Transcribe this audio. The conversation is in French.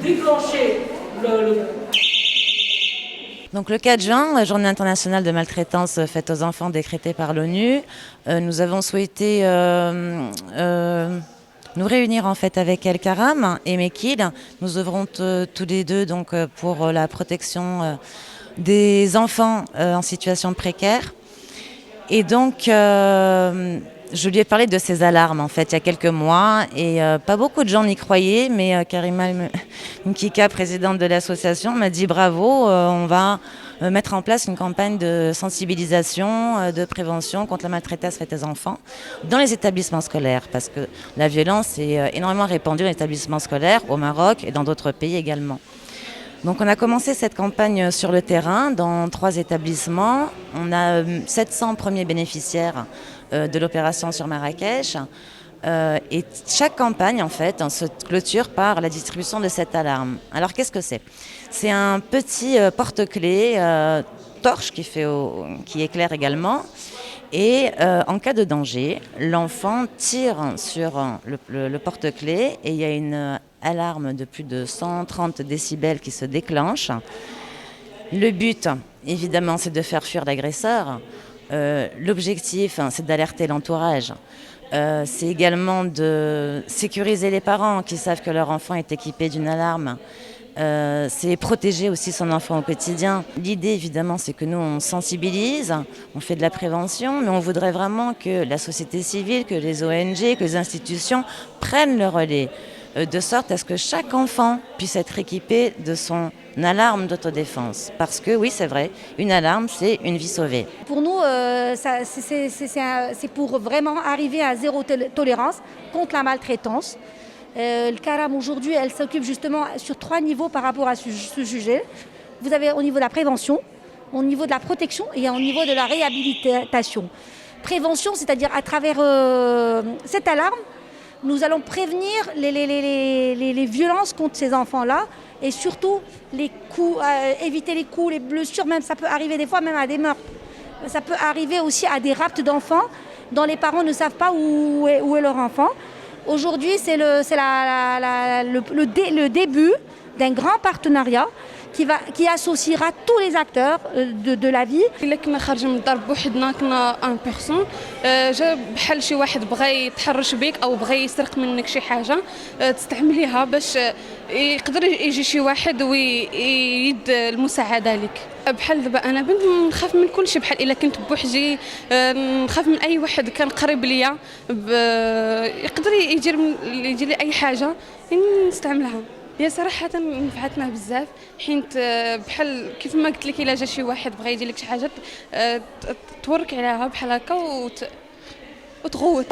déclencher le... Donc le 4 juin, la journée internationale de maltraitance faite aux enfants décrétée par l'ONU, nous avons souhaité nous réunir en fait avec El Karam et Mekil. Nous œuvrons tous les deux donc, pour la protection des enfants en situation précaire. Et donc je lui ai parlé de ces alarmes en fait il y a quelques mois et pas beaucoup de gens n'y croyaient, mais Karima Mkika, présidente de l'association, m'a dit bravo, on va mettre en place une campagne de sensibilisation, de prévention contre la maltraitance faite aux enfants dans les établissements scolaires, parce que la violence est énormément répandue dans les établissements scolaires au Maroc et dans d'autres pays également. Donc on a commencé cette campagne sur le terrain dans 3 établissements. On a 700 premiers bénéficiaires de l'opération sur Marrakech. Et chaque campagne en fait se clôture par la distribution de cette alarme. Alors qu'est-ce que c'est ? C'est un petit porte-clés torche qui éclaire également. Et en cas de danger, l'enfant tire sur le porte-clés et il y a une alarme de plus de 130 décibels qui se déclenche. Le but, évidemment, c'est de faire fuir l'agresseur. L'objectif, c'est d'alerter l'entourage. C'est également de sécuriser les parents qui savent que leur enfant est équipé d'une alarme. C'est protéger aussi son enfant au quotidien. L'idée, évidemment, c'est que nous, on sensibilise, on fait de la prévention, mais on voudrait vraiment que la société civile, que les ONG, que les institutions prennent le relais, de sorte à ce que chaque enfant puisse être équipé de son alarme d'autodéfense. Parce que oui, c'est vrai, une alarme, c'est une vie sauvée. Pour nous, c'est pour vraiment arriver à zéro tolérance contre la maltraitance. Le Karam aujourd'hui, elle s'occupe justement sur 3 niveaux par rapport à ce sujet. Vous avez au niveau de la prévention, au niveau de la protection et au niveau de la réhabilitation. Prévention, c'est-à-dire à travers cette alarme, nous allons prévenir les violences contre ces enfants-là et surtout les coups, éviter les coups, les blessures, même ça peut arriver des fois même à des meurtres. Ça peut arriver aussi à des rapts d'enfants dont les parents ne savent pas où est leur enfant. Aujourd'hui, c'est le début d'un grand partenariat qui associera tous les acteurs de la vie. إلا كنا خارجين من الدار بوحدنا كنا ان بيرسون جا بحال شي واحد بغى يتحرش بك او بغى يسرق منك شي حاجه تستعمليها باش يقدر يجي شي واحد ويد المساعده لك. بحال دابا انا بنت نخاف من كل شيء، بحال الا كنت بوحدي نخاف من اي واحد كان قريب ليا يقدر يدير لي اي حاجه نستعملها. هي صراحة نفعتنا بزاف، حيت بحال كيف ما قلت لك الا جا شي واحد بغى يدير لك شي حاجة تورك عليها بحال هكا وتغوت.